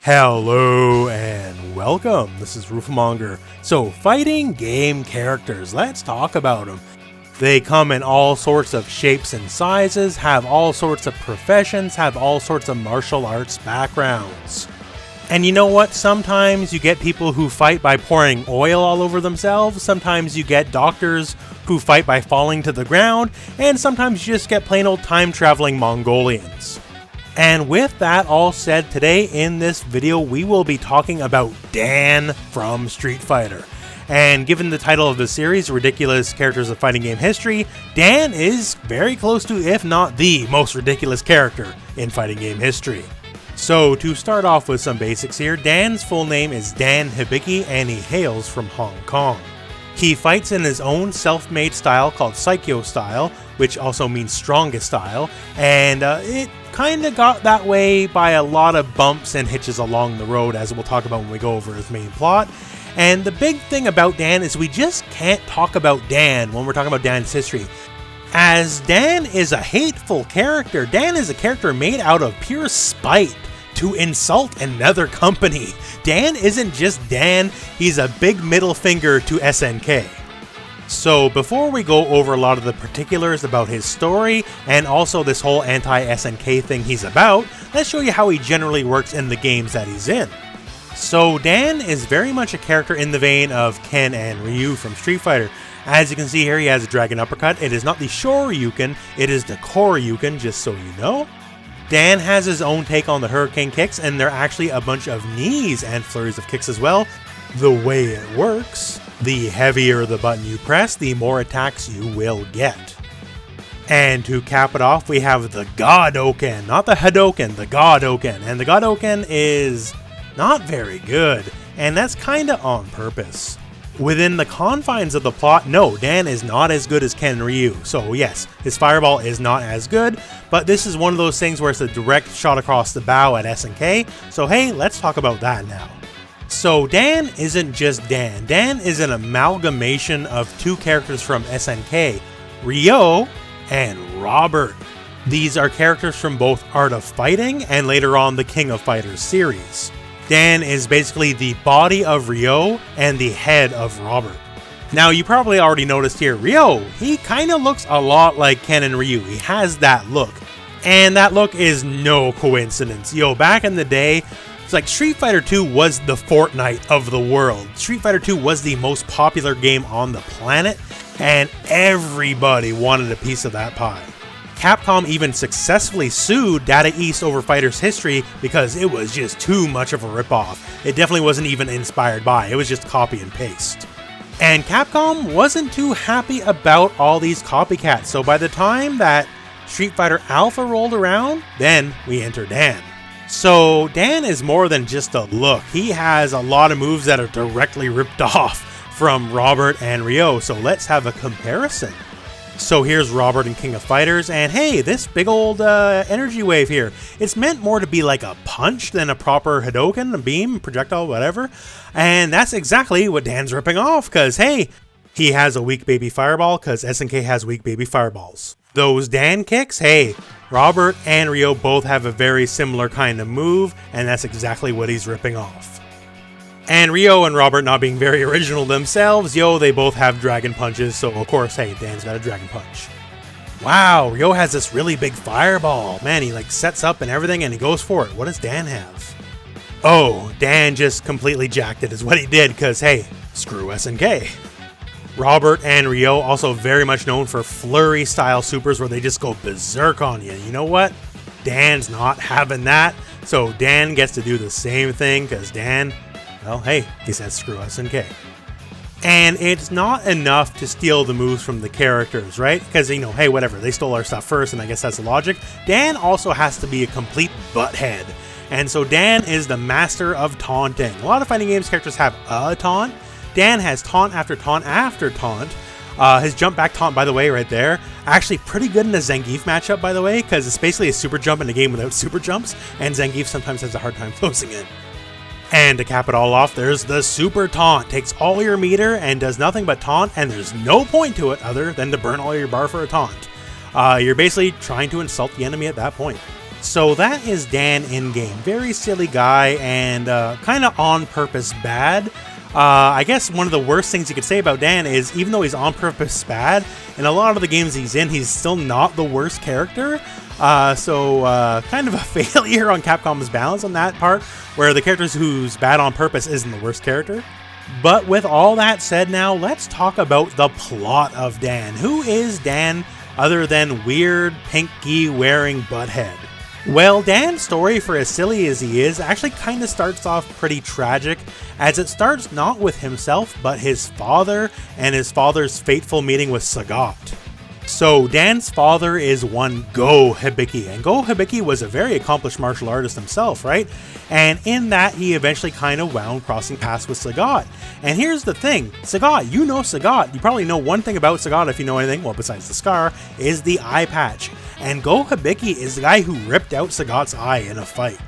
Hello and welcome. This is rooflemonger. So, fighting game characters, let's talk about them. They come in all sorts of shapes and sizes, have all sorts of professions, have all sorts of martial arts backgrounds. And you know what? Sometimes you get people who fight by pouring oil all over themselves, sometimes you get doctors who fight by falling to the ground, and sometimes you just get plain old time-traveling Mongolians. And with that all said, today in this video we will be talking about Dan from Street Fighter. And given the title of the series, Ridiculous Characters of Fighting Game History, Dan is very close to, if not the most ridiculous character in fighting game history. So to start off with some basics here, Dan's full name is Dan Hibiki and he hails from Hong Kong. He fights in his own self-made style called Saikyo style, which also means strongest style, and it kinda got that way by a lot of bumps and hitches along the road, as we'll talk about when we go over his main plot. And the big thing about Dan is we just can't talk about Dan when we're talking about Dan's history, as Dan is a hateful character. Dan is a character made out of pure spite to insult another company. Dan isn't just Dan, he's a big middle finger to SNK. So before we go over a lot of the particulars about his story and also this whole anti-SNK thing he's about, let's show you how he generally works in the games that he's in. So Dan is very much a character in the vein of Ken and Ryu from Street Fighter. As you can see here, he has a dragon uppercut. It is not the Shoryuken, it is the Koryuken, just so you know. Dan has his own take on the Hurricane kicks, and they're actually a bunch of knees and flurries of kicks as well. The way it works, the heavier the button you press, the more attacks you will get. And to cap it off, we have the Godoken, not the Hadoken, the Godoken. And the Godoken is not very good, and that's kinda on purpose. Within the confines of the plot, no, Dan is not as good as Ken Ryu. So yes, his fireball is not as good, but this is one of those things where it's a direct shot across the bow at SNK, so hey, let's talk about that now. So Dan isn't just Dan. Dan is an amalgamation of two characters from SNK, Ryo and Robert. These are characters from both Art of Fighting and later on the King of Fighters series. Dan is basically the body of Ryo and the head of Robert. Now you probably already noticed here, Ryo, he kinda looks a lot like Ken and Ryu. He has that look. And that look is no coincidence. Yo, back in the day, it's like Street Fighter 2 was the Fortnite of the world. Street Fighter 2 was the most popular game on the planet, and everybody wanted a piece of that pie. Capcom even successfully sued Data East over Fighter's history because it was just too much of a ripoff. It definitely wasn't even inspired by, it was just copy and paste. And Capcom wasn't too happy about all these copycats, so by the time that Street Fighter Alpha rolled around, then we enter Dan. So Dan is more than just a look, he has a lot of moves that are directly ripped off from Robert and Ryo, so let's have a comparison. So here's Robert in King of Fighters, and hey, this big old energy wave here, it's meant more to be like a punch than a proper Hadoken, a beam, projectile, whatever, and that's exactly what Dan's ripping off, because hey, he has a weak baby fireball, because SNK has weak baby fireballs. Those Dan kicks, hey, Robert and Ryo both have a very similar kind of move, and that's exactly what he's ripping off. And Ryo and Robert not being very original themselves, yo, they both have dragon punches, so of course, hey, Dan's got a dragon punch. Wow, Ryo has this really big fireball. Man, he like sets up and everything and he goes for it. What does Dan have? Oh, Dan just completely jacked it is what he did, because hey, screw SNK. Robert and Ryo also very much known for flurry style supers where they just go berserk on you. You know what? Dan's not having that, so Dan gets to do the same thing, because Dan, well, hey, he says screw SNK. And it's not enough to steal the moves from the characters, right? Because, you know, hey, whatever, they stole our stuff first, and I guess that's the logic. Dan also has to be a complete butthead. And so Dan is the master of taunting. A lot of fighting games characters have a taunt. Dan has taunt after taunt after taunt. His jump back taunt, by the way, right there, actually pretty good in the Zangief matchup, by the way, because it's basically a super jump in a game without super jumps, and Zangief sometimes has a hard time closing it. And to cap it all off, there's the super taunt. Takes all your meter and does nothing but taunt, and there's no point to it other than to burn all your bar for a taunt. You're basically trying to insult the enemy at that point. So that is Dan in-game. Very silly guy and kind of on purpose bad. I guess one of the worst things you could say about Dan is even though he's on purpose bad, in a lot of the games he's in, he's still not the worst character. So kind of a failure on Capcom's balance on that part, where the characters who's bad on purpose isn't the worst character. But with all that said now, let's talk about the plot of Dan. Who is Dan other than weird, pink gi wearing butthead? Well, Dan's story, for as silly as he is, actually kind of starts off pretty tragic, as it starts not with himself, but his father and his father's fateful meeting with Sagat. So Dan's father is one Go Hibiki, and Go Hibiki was a very accomplished martial artist himself, right? And in that, he eventually kind of wound crossing paths with Sagat. And here's the thing, Sagat, you know Sagat, you probably know one thing about Sagat if you know anything, well besides the scar, is the eye patch. And Go Hibiki is the guy who ripped out Sagat's eye in a fight.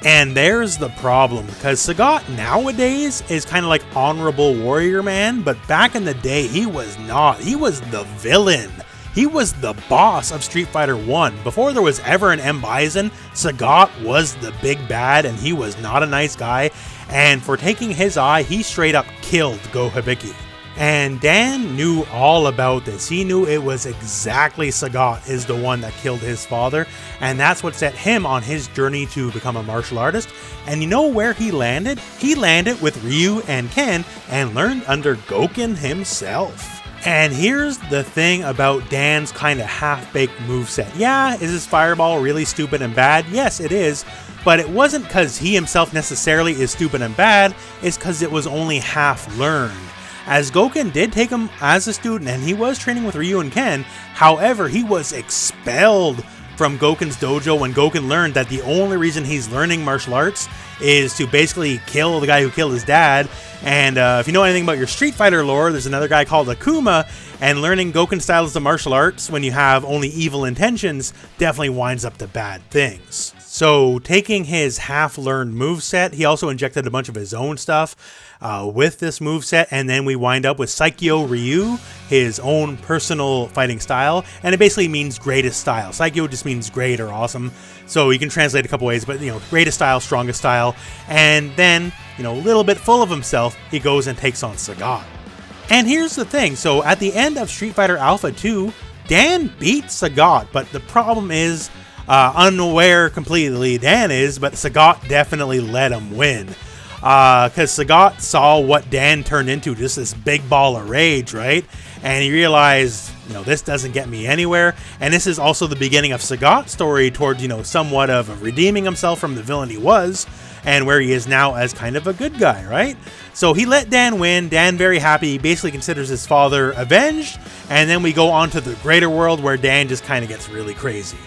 And there's the problem, because Sagat nowadays is kind of like honorable warrior man, but back in the day he was not, he was the villain. He was the boss of Street Fighter 1. Before there was ever an M. Bison, Sagat was the big bad and he was not a nice guy. And for taking his eye, he straight up killed Go Hibiki. And Dan knew all about this. He knew it was exactly Sagat is the one that killed his father. And that's what set him on his journey to become a martial artist. And you know where he landed? He landed with Ryu and Ken and learned under Gouken himself. And here's the thing about Dan's kind of half-baked moveset. Yeah, is his fireball really stupid and bad? Yes, it is. But it wasn't because he himself necessarily is stupid and bad, it's because it was only half learned. As Gouken did take him as a student and he was training with Ryu and Ken, however, he was expelled from Gouken's dojo when Gouken learned that the only reason he's learning martial arts is to basically kill the guy who killed his dad. And if you know anything about your Street Fighter lore, there's another guy called Akuma, and learning Gouken styles of martial arts when you have only evil intentions definitely winds up to bad things. So taking his half-learned moveset, he also injected a bunch of his own stuff with this moveset, and then we wind up with Saikyo Ryu, his own personal fighting style, and it basically means greatest style. Saikyo just means great or awesome, so you can translate a couple ways, but you know, greatest style, strongest style, and then, you know, a little bit full of himself, he goes and takes on Sagat. And here's the thing, so at the end of Street Fighter Alpha 2, Dan beat Sagat, but the problem is, unaware completely Dan is, but Sagat definitely let him win. Because Sagat saw what Dan turned into, just this big ball of rage, right? And he realized, you know, this doesn't get me anywhere. And this is also the beginning of Sagat's story towards, you know, somewhat of redeeming himself from the villain he was, and where he is now as kind of a good guy, right? So he let Dan win. Dan very happy. He basically considers his father avenged. And then we go on to the greater world where Dan just kind of gets really crazy.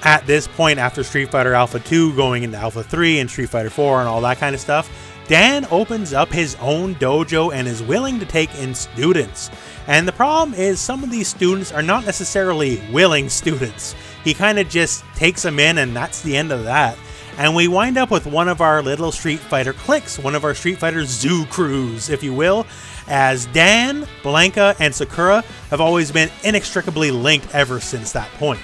At this point, after Street Fighter Alpha 2, going into Alpha 3 and Street Fighter 4 and all that kind of stuff, Dan opens up his own dojo and is willing to take in students. And the problem is some of these students are not necessarily willing students. He kind of just takes them in and that's the end of that. And we wind up with one of our little Street Fighter cliques, one of our Street Fighter zoo crews, if you will, as Dan, Blanka, and Sakura have always been inextricably linked ever since that point.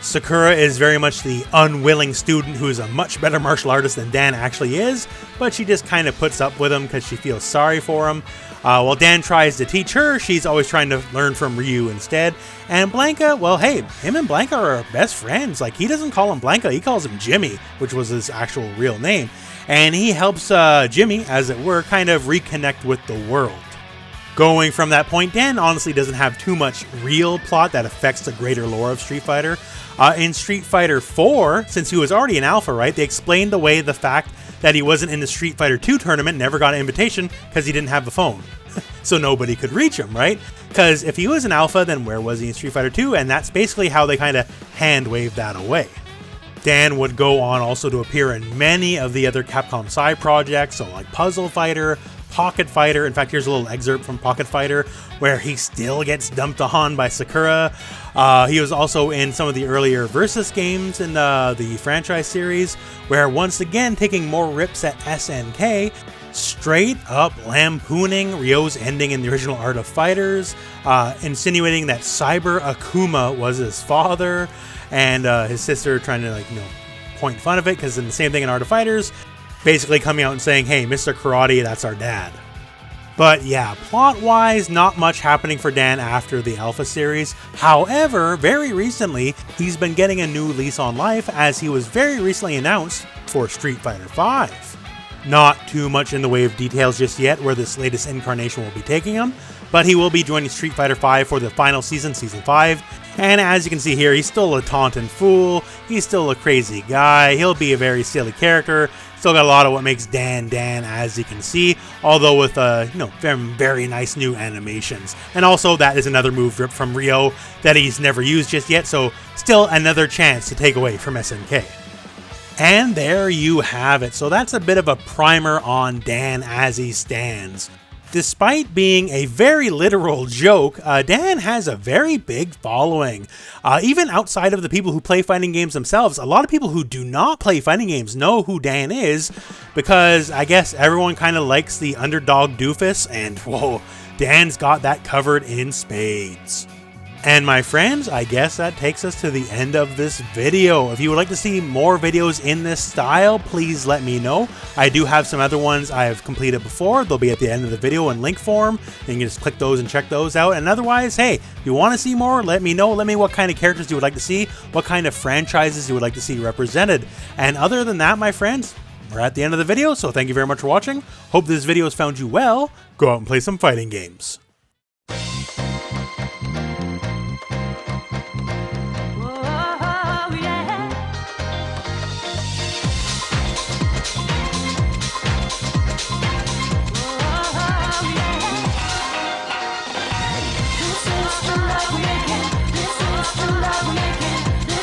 Sakura is very much the unwilling student who is a much better martial artist than Dan actually is, but she just kind of puts up with him because she feels sorry for him. While Dan tries to teach her, she's always trying to learn from Ryu instead. And Blanka, well, hey, him and Blanka are best friends. Like, he doesn't call him Blanka, he calls him Jimmy, which was his actual real name. And he helps Jimmy, as it were, kind of reconnect with the world. Going from that point, Dan honestly doesn't have too much real plot that affects the greater lore of Street Fighter. In Street Fighter 4, since he was already an alpha, right, they explained away the fact that he wasn't in the Street Fighter 2 tournament, never got an invitation, because he didn't have a phone. So nobody could reach him, right? Because if he was an alpha, then where was he in Street Fighter 2? And that's basically how they kind of hand-waved that away. Dan would go on also to appear in many of the other Capcom side projects, so like Puzzle Fighter, Pocket Fighter. In fact, here's a little excerpt from Pocket Fighter where he still gets dumped on by Sakura. He was also in some of the earlier Versus games in the franchise series, where once again taking more rips at SNK, straight up lampooning Ryo's ending in the original Art of Fighters, insinuating that Cyber Akuma was his father, and his sister trying to, like, you know, point fun of it, because then the same thing in Art of Fighters, basically coming out and saying, hey, Mr. Karate, that's our dad. But yeah, plot-wise, not much happening for Dan after the Alpha series. However, very recently, he's been getting a new lease on life, as he was very recently announced for Street Fighter V. Not too much in the way of details just yet where this latest incarnation will be taking him, but he will be joining Street Fighter V for the final season, Season 5. And as you can see here, he's still a taunting fool, he's still a crazy guy, he'll be a very silly character, still got a lot of what makes Dan Dan, as you can see, although with, you know, very nice new animations. And also, that is another move ripped from Ryo that he's never used just yet, so still another chance to take away from SNK. And there you have it. So that's a bit of a primer on Dan as he stands. Despite being a very literal joke, Dan has a very big following. Even outside of the people who play fighting games themselves, a lot of people who do not play fighting games know who Dan is, because I guess everyone kind of likes the underdog doofus, and whoa, Dan's got that covered in spades. And my friends, I guess that takes us to the end of this video. If you would like to see more videos in this style, please let me know. I do have some other ones I have completed before. They'll be at the end of the video in link form. You can just click those and check those out. And otherwise, hey, if you want to see more, let me know. Let me know what kind of characters you would like to see, what kind of franchises you would like to see represented. And other than that, my friends, we're at the end of the video, so thank you very much for watching. Hope this video has found you well. Go out and play some fighting games.